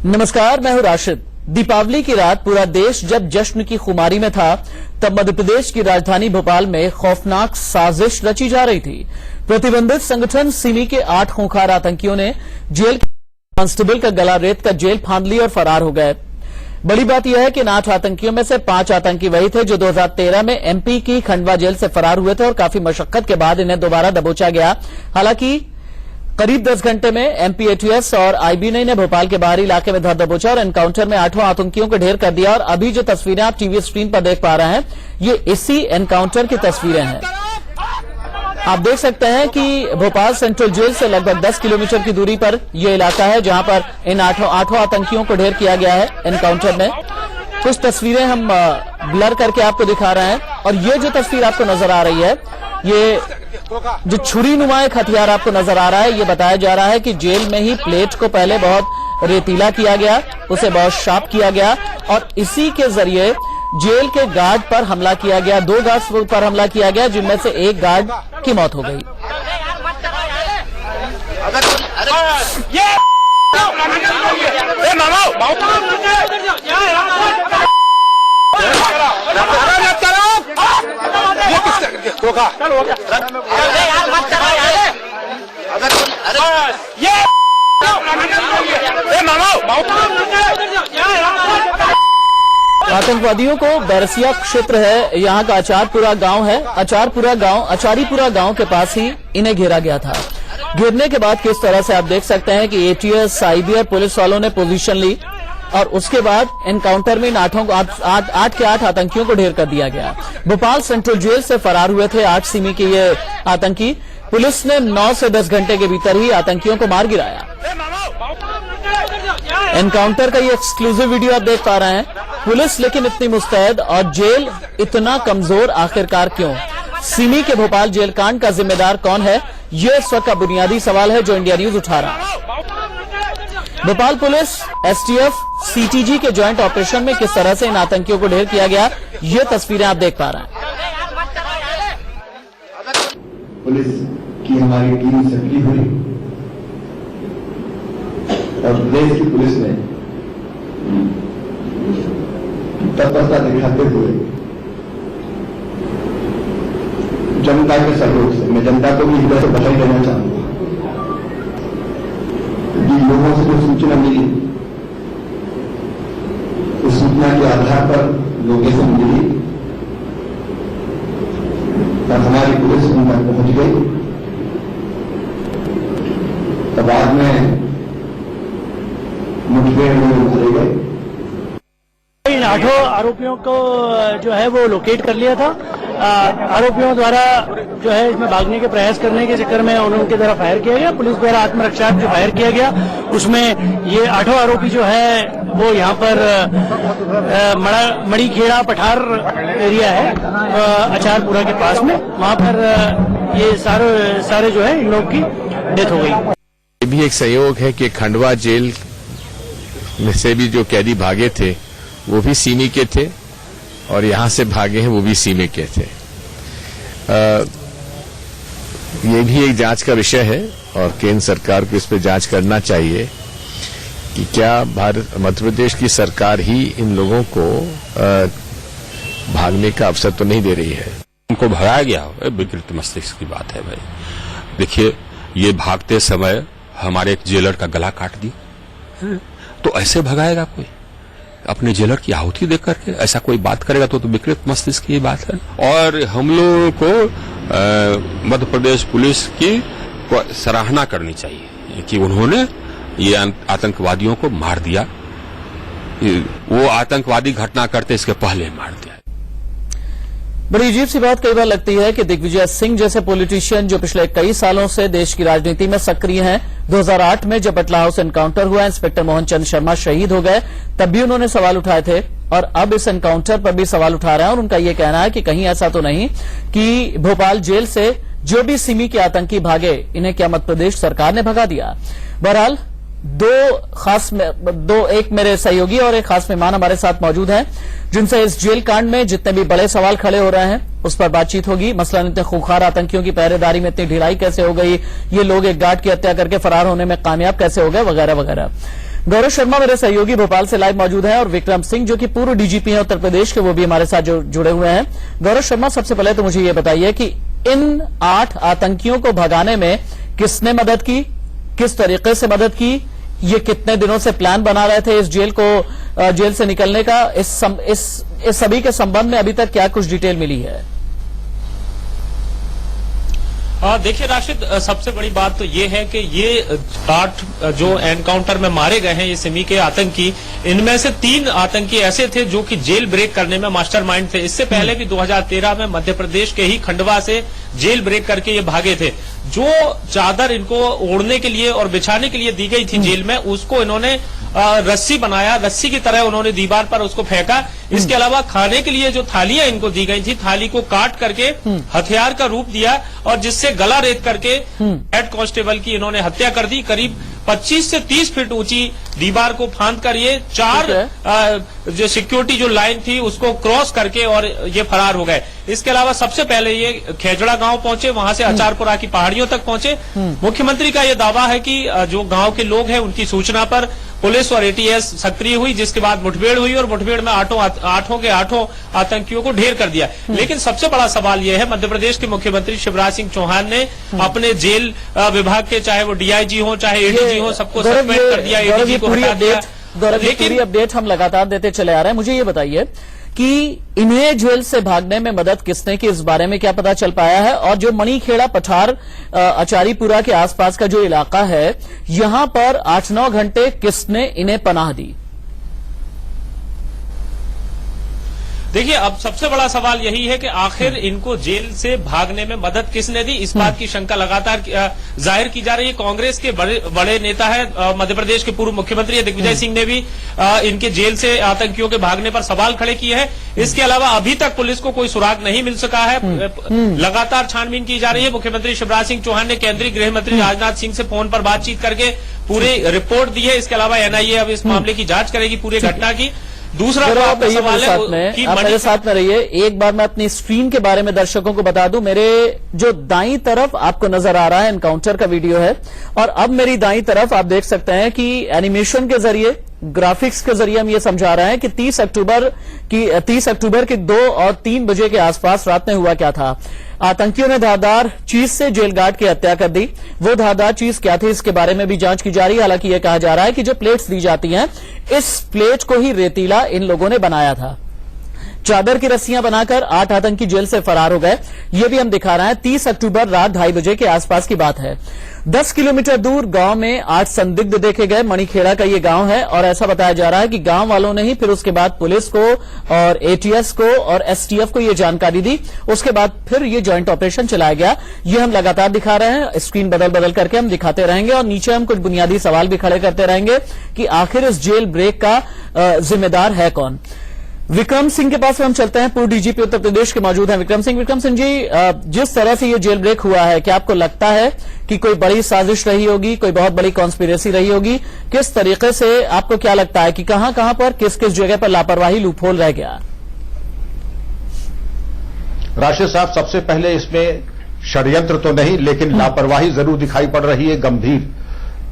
नमस्कार, मैं हूं राशिद। दीपावली की रात पूरा देश जब जश्न की खुमारी में था, तब मध्य प्रदेश की राजधानी भोपाल में खौफनाक साजिश रची जा रही थी। प्रतिबंधित संगठन सिमी के 8 खूंखार आतंकियों ने जेल के कांस्टेबल का गला रेत कर जेल फांद ली और फरार हो गए। बड़ी बात यह है कि इन 8 आतंकियों में से 5 आतंकी वही थे जो 2013 में एमपी की खंडवा जेल से फरार हुए थे और काफी मशक्कत के बाद इन्हें दोबारा दबोचा गया। हालांकि करीब 10 घंटे में एमपी एटीएस और आईबी ने भोपाल के बाहरी इलाके में धर दबोचा और एनकाउंटर में 8 आतंकियों को ढेर कर दिया। और अभी जो तस्वीरें आप टीवी स्क्रीन पर देख पा रहे हैं, ये इसी एनकाउंटर की तस्वीरें हैं। आप देख सकते हैं कि भोपाल सेंट्रल जेल से लगभग 10 किलोमीटर की दूरी पर यह इलाका है जहां पर इन 8 आतंकियों को ढेर किया गया है एनकाउंटर में। कुछ तस्वीरें हम ब्लर करके आपको दिखा रहे हैं और ये जो तस्वीर आपको नजर आ रही है, ये जो छुरी नुमा एक हथियार आपको नजर आ रहा है, ये बताया जा रहा है कि जेल में ही प्लेट को पहले बहुत रेतीला किया गया, उसे बहुत शार्प किया गया और इसी के जरिए जेल के गार्ड पर हमला किया गया। 2 गार्ड पर हमला किया गया, जिनमें से एक गार्ड की मौत हो गई। आतंकवादियों को बैरसिया क्षेत्र है, यहाँ का अचारपुरा गांव है। अचारीपुरा गांव के पास ही इन्हें घेरा गया था। घेरने के बाद किस तरह से आप देख सकते हैं कि एटीएस, आईबी और पुलिस वालों ने पोजीशन ली और उसके बाद एनकाउंटर में इन 8 के 8 आतंकियों को ढेर कर दिया गया। भोपाल सेंट्रल जेल से फरार हुए थे 8 सिमी के ये आतंकी। पुलिस ने 9 से 10 घंटे के भीतर ही आतंकियों को मार गिराया। एनकाउंटर का ये एक्सक्लूसिव वीडियो आप देख पा रहे हैं। पुलिस लेकिन इतनी मुस्तैद और जेल इतना कमजोर आखिरकार क्यों? सिमी के भोपाल जेल कांड का जिम्मेदार कौन है, ये इस वक्त का बुनियादी सवाल है जो इंडिया न्यूज उठा रहा है। भोपाल पुलिस, एसटीएफ, सीटीजी के ज्वाइंट ऑपरेशन में किस तरह से इन आतंकियों को ढेर किया गया, ये तस्वीरें आप देख पा रहे हैं। पुलिस की हमारी टीम सक्रिय हुई और प्रदेश की पुलिस ने तत्परता दिखाते हुए जनता के सहयोग से, मैं जनता को भी हृदय से बधाई देना चाहूंगा। लोगों से जो सूचना मिली, उस सूचना के आधार पर लोकेशन मिली तब हमारी पुलिस उन तक पहुंच गई। तब बाद में मुठभेड़ में उतरे गए। इन 8 आरोपियों को जो है वो लोकेट कर लिया था। आरोपियों द्वारा जो है इसमें भागने के प्रयास करने के चक्कर में उनके द्वारा फायर किया गया। पुलिस द्वारा आत्मरक्षा जो फायर किया गया, उसमें ये 8 आरोपी जो है वो यहाँ पर मड़ीखेड़ा पठार एरिया है, अचारपुरा के पास में, वहाँ पर ये सारे जो है इन लोग की डेथ हो गई। ये भी एक संयोग है कि खंडवा जेल में से भी जो कैदी भागे थे वो भी सिमी के थे और यहाँ से भागे हैं वो भी सिमी के थे। ये भी एक जांच का विषय है और केंद्र सरकार को इस पर जांच करना चाहिए कि क्या मध्य प्रदेश की सरकार ही इन लोगों को भागने का अवसर तो नहीं दे रही है। उनको भगाया गया, विकृत मस्तिष्क की बात है भाई। देखिए, ये भागते समय हमारे एक जेलर का गला काट दिया, तो ऐसे भगाएगा कोई? अपने जेलर की आहुति देख करके ऐसा कोई बात करेगा तो विकृत मस्तिष्क की बात है। और हम लोगों को मध्य प्रदेश पुलिस की सराहना करनी चाहिए कि उन्होंने ये आतंकवादियों को मार दिया। वो आतंकवादी घटना करते इसके पहले मार दिया। बड़ी अजीब सी बात कई बार लगती है कि दिग्विजय सिंह जैसे पॉलिटिशियन जो पिछले कई सालों से देश की राजनीति में सक्रिय हैं, 2008 में जब बटला हाउस एनकाउंटर हुआ, इंस्पेक्टर मोहन चंद शर्मा शहीद हो गए, तब भी उन्होंने सवाल उठाए थे और अब इस एनकाउंटर पर भी सवाल उठा रहे हैं। और उनका यह कहना है कि कहीं ऐसा तो नहीं कि भोपाल जेल से जो भी सिमी के आतंकी भागे, इन्हें क्या मध्य प्रदेश सरकार ने भगा दिया। बहरहाल एक मेरे सहयोगी और एक खास मेहमान हमारे साथ मौजूद हैं, जिनसे इस जेल कांड में जितने भी बड़े सवाल खड़े हो रहे हैं उस पर बातचीत होगी। मसलन इतने खूंखार आतंकियों की पहरेदारी में इतनी ढिलाई कैसे हो गई, ये लोग एक गार्ड की हत्या करके फरार होने में कामयाब कैसे हो गए, वगैरह वगैरह। गौरव शर्मा मेरे सहयोगी भोपाल से लाइव मौजूद हैं और विक्रम सिंह जो कि पूर्व डीजीपी हैं उत्तर प्रदेश के, वो भी हमारे साथ जुड़े हुए हैं। गौरव शर्मा, सबसे पहले तो मुझे ये बताइए कि इन 8 आतंकियों को भगाने में किसने मदद की, किस तरीके से मदद की, ये कितने दिनों से प्लान बना रहे थे इस जेल से निकलने का, इस सभी के संबंध में अभी तक क्या कुछ डिटेल मिली है? देखिए राशिद, सबसे बड़ी बात तो ये है कि ये 8 जो एनकाउंटर में मारे गए हैं ये सिमी के आतंकी, इनमें से 3 आतंकी ऐसे थे जो कि जेल ब्रेक करने में मास्टरमाइंड थे। इससे पहले भी 2013 में मध्य प्रदेश के ही खंडवा से जेल ब्रेक करके ये भागे थे। जो चादर इनको ओढ़ने के लिए और बिछाने के लिए दी गई थी जेल में, उसको इन्होंने रस्सी बनाया, रस्सी की तरह उन्होंने दीवार पर उसको फेंका। इसके अलावा खाने के लिए जो थालियां इनको दी गई थी, थाली को काट करके हथियार का रूप दिया और जिससे गला रेत करके हेड कांस्टेबल की इन्होंने हत्या कर दी। करीब 25 से 30 फीट ऊंची दीवार को फांद कर ये 4 जो सिक्योरिटी जो लाइन थी उसको क्रॉस करके और ये फरार हो गए। इसके अलावा सबसे पहले ये खेजड़ा गांव पहुंचे, वहां से अचारपुरा की पहाड़ियों तक पहुंचे। मुख्यमंत्री का ये दावा है कि जो गांव के लोग हैं उनकी सूचना पर पुलिस और एटीएस सक्रिय हुई, जिसके बाद मुठभेड़ हुई और मुठभेड़ में आठों के आठों आतंकियों को ढेर कर दिया। लेकिन सबसे बड़ा सवाल यह है, मध्य प्रदेश के मुख्यमंत्री शिवराज सिंह चौहान ने अपने जेल विभाग के, चाहे वो डीआईजी हो चाहे एडीजी हो, सबको सस्पेंड कर दिया, एडीजी को हटा दिया। पूरी अपडेट हम लगातार देते चले आ रहे हैं। मुझे ये बताइए कि इन्हें जेल से भागने में मदद किसने की, इस बारे में क्या पता चल पाया है? और जो मणिखेड़ा पठार अचारीपुरा के आसपास का जो इलाका है, यहां पर 8-9 घंटे किसने इन्हें पनाह दी? देखिए, अब सबसे बड़ा सवाल यही है कि आखिर इनको जेल से भागने में मदद किसने दी। इस बात की शंका लगातार जाहिर की जा रही है। कांग्रेस के बड़े नेता है, मध्य प्रदेश के पूर्व मुख्यमंत्री दिग्विजय सिंह ने भी इनके जेल से आतंकियों के भागने पर सवाल खड़े किए हैं। इसके अलावा अभी तक पुलिस को कोई सुराग नहीं मिल सका है, लगातार छानबीन की जा रही है। मुख्यमंत्री शिवराज सिंह चौहान ने केंद्रीय गृह मंत्री राजनाथ सिंह से फोन पर बातचीत करके पूरी रिपोर्ट दी है। इसके अलावा एनआईए अब इस मामले की जांच करेगी पूरी घटना की। दूसरा सवाल है कि आप मेरे साथ में रहिए। एक बार मैं अपनी स्क्रीन के बारे में दर्शकों को बता दूं। मेरे जो दाईं तरफ आपको नजर आ रहा है एनकाउंटर का वीडियो है, और अब मेरी दाईं तरफ आप देख सकते हैं कि एनिमेशन के जरिए, ग्राफिक्स के जरिए हम ये समझा रहे हैं कि 30 अक्टूबर के 2 और 3 बजे के आसपास रात में हुआ क्या था। आतंकियों ने धारदार चीज से जेल गार्ड की हत्या कर दी। वो धारदार चीज क्या थी, इसके बारे में भी जांच की जा रही है। हालांकि यह कहा जा रहा है कि जो प्लेट्स दी जाती हैं, इस प्लेट को ही रेतीला इन लोगों ने बनाया था। चादर की रस्सियां बनाकर 8 आतंकी जेल से फरार हो गए। ये भी हम दिखा रहे हैं। 30 अक्टूबर रात 2:30 बजे के आसपास की बात है। 10 किलोमीटर दूर गांव में 8 संदिग्ध देखे गए। मणिखेड़ा का ये गांव है और ऐसा बताया जा रहा है कि गांव वालों ने ही फिर उसके बाद पुलिस को और एटीएस को और एसटीएफ को ये जानकारी दी। उसके बाद फिर ये जॉइंट ऑपरेशन चलाया गया। ये हम लगातार दिखा रहे हैं, स्क्रीन बदल बदल करके हम दिखाते रहेंगे और नीचे हम कुछ बुनियादी सवाल भी खड़े करते रहेंगे कि आखिर इस जेल ब्रेक का जिम्मेदार है कौन। विक्रम सिंह के पास हम चलते हैं, पूर्व डीजीपी उत्तर प्रदेश के मौजूद हैं विक्रम सिंह जी, जिस तरह से ये जेल ब्रेक हुआ है, क्या आपको लगता है कि कोई बड़ी साजिश रही होगी, कोई बहुत बड़ी कॉन्स्पिरेसी रही होगी? किस तरीके से आपको क्या लगता है कि कहां कहां पर किस किस जगह पर लापरवाही, लूपहोल रह गया? राशिद साहब, सबसे पहले इसमें षड्यंत्र तो नहीं, लेकिन लापरवाही जरूर दिखाई पड़ रही है, गंभीर।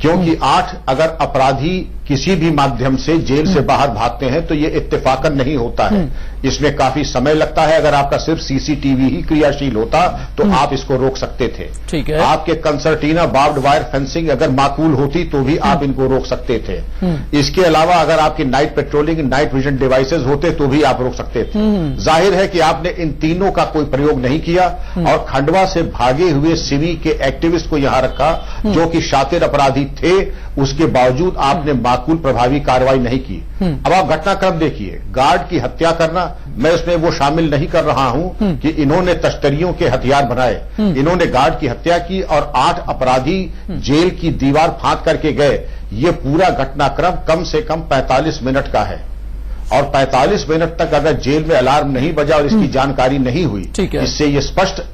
क्योंकि 8 अगर अपराधी किसी भी माध्यम से जेल से बाहर भागते हैं तो ये इत्तेफाकन नहीं होता है, इसमें काफी समय लगता है। अगर आपका सिर्फ सीसीटीवी ही क्रियाशील होता तो आप इसको रोक सकते थे। ठीक है। आपके कंसर्टीना बार्ब्ड वायर फेंसिंग अगर माकूल होती तो भी आप इनको रोक सकते थे। इसके अलावा अगर आपकी night patrolling, night vision devices होते तो भी आप रोक सकते थे। जाहिर है कि आपने इन तीनों का कोई प्रयोग नहीं किया और खंडवा से भागे हुए सिमी के एक्टिविस्ट को यहां रखा जो कि शातिर अपराधी थे। उसके बावजूद आपने माकूल प्रभावी कार्रवाई नहीं की। अब आप घटनाक्रम देखिए, गार्ड की हत्या करना, मैं इसमें वो शामिल नहीं कर रहा हूं कि इन्होंने तश्तरियों के हथियार बनाए, इन्होंने गार्ड की हत्या की और 8 अपराधी जेल की दीवार फांद करके गए। ये पूरा घटनाक्रम कम से कम 45 मिनट का है और 45 मिनट तक अगर जेल में अलार्म नहीं बजा और इसकी जानकारी नहीं हुई, इससे ये स्पष्ट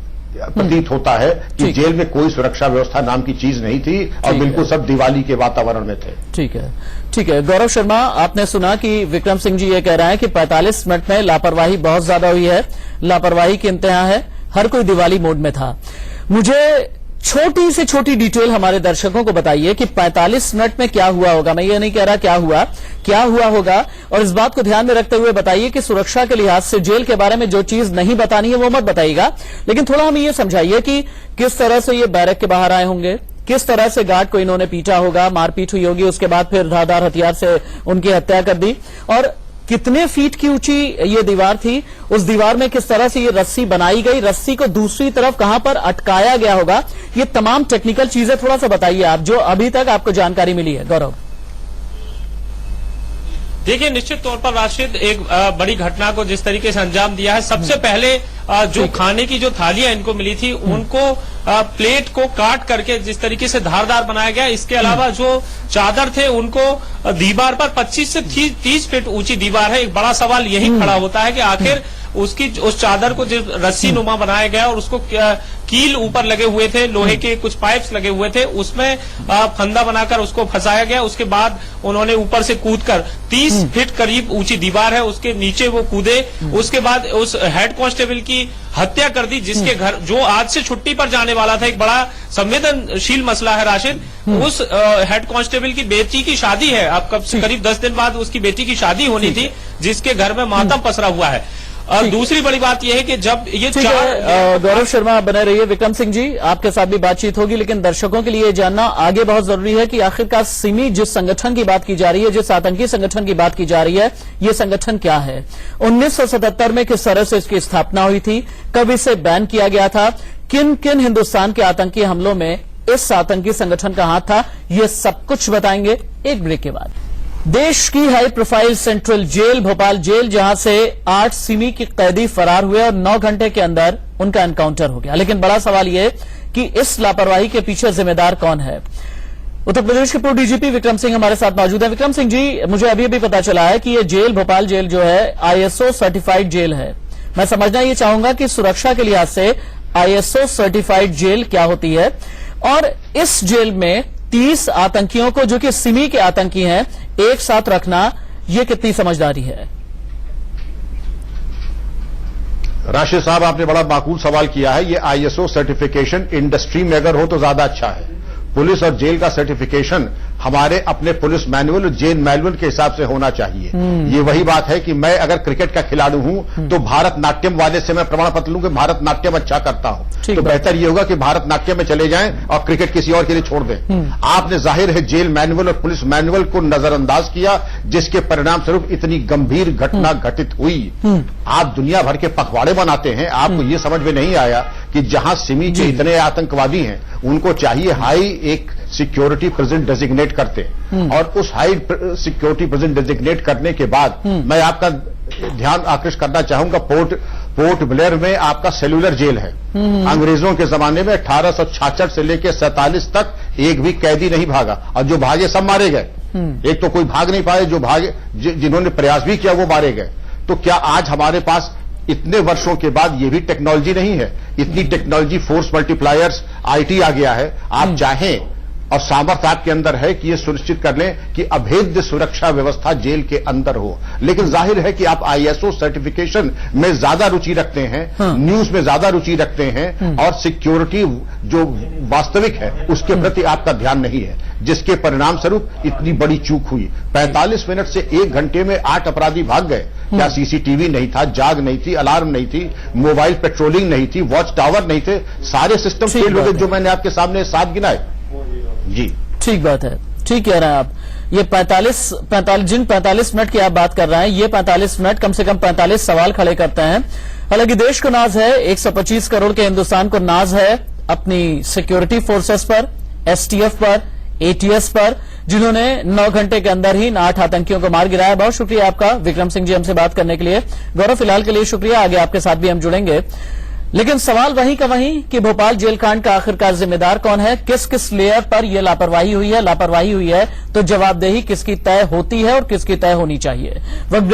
प्रतीत होता है कि जेल में कोई सुरक्षा व्यवस्था नाम की चीज नहीं थी और बिल्कुल सब दिवाली के वातावरण में थे। ठीक है। गौरव शर्मा, आपने सुना कि विक्रम सिंह जी ये कह रहे हैं कि 45 मिनट में लापरवाही बहुत ज्यादा हुई है, लापरवाही की इंतहा है, हर कोई दिवाली मोड में था। मुझे छोटी से छोटी डिटेल हमारे दर्शकों को बताइए कि 45 मिनट में क्या हुआ होगा। मैं ये नहीं कह रहा क्या हुआ होगा, और इस बात को ध्यान में रखते हुए बताइए कि सुरक्षा के लिहाज से जेल के बारे में जो चीज नहीं बतानी है वो मत बताइएगा, लेकिन थोड़ा हमें ये समझाइए कि किस तरह से ये बैरक के बाहर आए होंगे, किस तरह से गार्ड को इन्होंने पीटा होगा, मारपीट हुई होगी, उसके बाद फिर धारदार हथियार से उनकी हत्या कर दी, और कितने फीट की ऊंची ये दीवार थी, उस दीवार में किस तरह से ये रस्सी बनाई गई, रस्सी को दूसरी तरफ कहां पर अटकाया गया होगा, ये तमाम टेक्निकल चीजें थोड़ा सा बताइए आप, जो अभी तक आपको जानकारी मिली है। गौरव, देखिए, निश्चित तौर पर राशिद एक बड़ी घटना को जिस तरीके से अंजाम दिया है, सबसे पहले जो खाने की जो थालियां इनको मिली थी उनको प्लेट को काट करके जिस तरीके से धारदार बनाया गया, इसके अलावा जो चादर थे उनको दीवार पर 25 से 30 फीट ऊंची दीवार है। एक बड़ा सवाल यही खड़ा होता है कि आखिर उसकी उस चादर को जो रस्सी नुमा बनाया गया और उसको कील ऊपर लगे हुए थे, लोहे के कुछ पाइप्स लगे हुए थे, उसमें फंदा बनाकर उसको फंसाया गया। उसके बाद उन्होंने ऊपर से कूदकर 30 फीट करीब ऊंची दीवार है उसके नीचे वो कूदे। उसके बाद उस हेड कांस्टेबल की हत्या कर दी, जिसके घर जो आज से छुट्टी पर जाने वाला था। एक बड़ा संवेदनशील मसला है राशिद, उस हेड कांस्टेबल की बेटी की शादी है, अब करीब 10 दिन बाद उसकी बेटी की शादी होनी थी, जिसके घर में मातम पसरा हुआ है। और दूसरी बड़ी बात यह है कि जब ये गौरव शर्मा बने रहिए, विक्रम सिंह जी आपके साथ भी बातचीत होगी, लेकिन दर्शकों के लिए जानना आगे बहुत जरूरी है कि आखिरकार सिमी जिस संगठन की बात की जा रही है, जिस आतंकी संगठन की बात की जा रही है, ये संगठन क्या है, 1977 में किस तरह से इसकी स्थापना हुई थी, कब इसे बैन किया गया था, किन किन हिंदुस्तान के आतंकी हमलों में इस आतंकी संगठन का हाथ था, ये सब कुछ बताएंगे एक ब्रेक के बाद। देश की high profile central jail Bhopal jail, जहां से 8 सिमी के कैदी फरार हुए और 9 घंटे के अंदर उनका एनकाउंटर हो गया। लेकिन बड़ा सवाल यह कि इस लापरवाही के पीछे जिम्मेदार कौन है। उत्तर प्रदेश के पूर्व डीजीपी विक्रम सिंह हमारे साथ मौजूद हैं। विक्रम सिंह जी, मुझे अभी अभी पता चला है कि ये जेल भोपाल जेल जो है ISO सर्टिफाइड जेल है। मैं समझना ये चाहूंगा कि सुरक्षा के लिहाज से ISO सर्टिफाइड जेल क्या होती है, और इस जेल में 30 आतंकियों को, जो कि सिमी के आतंकी हैं, एक साथ रखना, यह कितनी समझदारी है। राशिद साहब, आपने बड़ा माकूल सवाल किया है। ये ISO सर्टिफिकेशन इंडस्ट्री में अगर हो तो ज्यादा अच्छा है। पुलिस और जेल का सर्टिफिकेशन हमारे अपने पुलिस मैनुअल और जेल मैनुअल के हिसाब से होना चाहिए। ये वही बात है कि मैं अगर क्रिकेट का खिलाड़ी हूं तो भारत नाट्यम वाले से मैं प्रमाण पत्र लूं कि भारत नाट्यम अच्छा करता हूं, तो बेहतर ये होगा कि भारत नाट्यम में चले जाएं और क्रिकेट किसी और के लिए छोड़ दें। आपने जाहिर है जेल मैनुअल और पुलिस मैनुअल को नजरअंदाज किया, जिसके परिणाम स्वरूप इतनी गंभीर घटना घटित हुई। आप दुनिया भर के पखवाड़े बनाते हैं, आपको ये समझ में नहीं आया कि जहां सिमी के इतने आतंकवादी हैं, उनको चाहिए हाई एक सिक्योरिटी प्रेजेंट डेजिग्नेट करते, और उस हाई सिक्योरिटी प्रेजेंट डेजिग्नेट करने के बाद मैं आपका ध्यान आकृष्ट करना चाहूंगा, पोर्ट ब्लेयर में आपका सेलुलर जेल है। अंग्रेजों के जमाने में 1866 से लेकर 47 तक एक भी कैदी नहीं भागा, और जो भागे सब मारे गए। एक तो कोई भाग नहीं पाए, जो भागे जिन्होंने प्रयास भी किया वो मारे गए। तो क्या आज हमारे पास इतने वर्षों के बाद ये भी टेक्नोलॉजी नहीं है? इतनी टेक्नोलॉजी, फोर्स मल्टीप्लायर्स, IT आ गया है। आप चाहें और सामर्थ्य आपके अंदर है कि ये सुनिश्चित कर लें कि अभेद्य सुरक्षा व्यवस्था जेल के अंदर हो। लेकिन जाहिर है कि आप ISO सर्टिफिकेशन में ज्यादा रुचि रखते हैं, न्यूज में ज्यादा रुचि रखते हैं, और सिक्योरिटी जो वास्तविक है उसके प्रति आपका ध्यान नहीं है, जिसके परिणाम स्वरूप इतनी बड़ी चूक हुई। 45 मिनट से 1 घंटे में 8 अपराधी भाग गए। क्या CCTV नहीं था, जाग नहीं थी, अलार्म नहीं थी, मोबाइल पेट्रोलिंग नहीं थी, वॉच टावर नहीं थे, सारे सिस्टम फेल हो गए जो मैंने आपके सामने 7 गिनाए। जी ठीक बात है, ठीक कह रहे हैं आप। ये 45 मिनट की आप बात कर रहे हैं, ये 45 मिनट कम से कम 45 सवाल खड़े करते हैं। हालांकि देश को नाज है, 125 करोड़ के हिंदुस्तान को नाज है अपनी सिक्योरिटी फोर्सेस पर, STF पर, ATS पर, जिन्होंने 9 घंटे के अंदर ही 8 आतंकियों को मार गिराया। बहुत शुक्रिया आपका विक्रम सिंह जी हमसे बात करने के लिए। गौरव, फिलहाल के लिए शुक्रिया, आगे आपके साथ भी हम जुड़ेंगे। लेकिन सवाल वहीं का वहीं कि भोपाल जेल कांड का आखिरकार जिम्मेदार कौन है, किस किस लेयर पर यह लापरवाही हुई है तो जवाबदेही किसकी तय होती है और किसकी तय होनी चाहिए।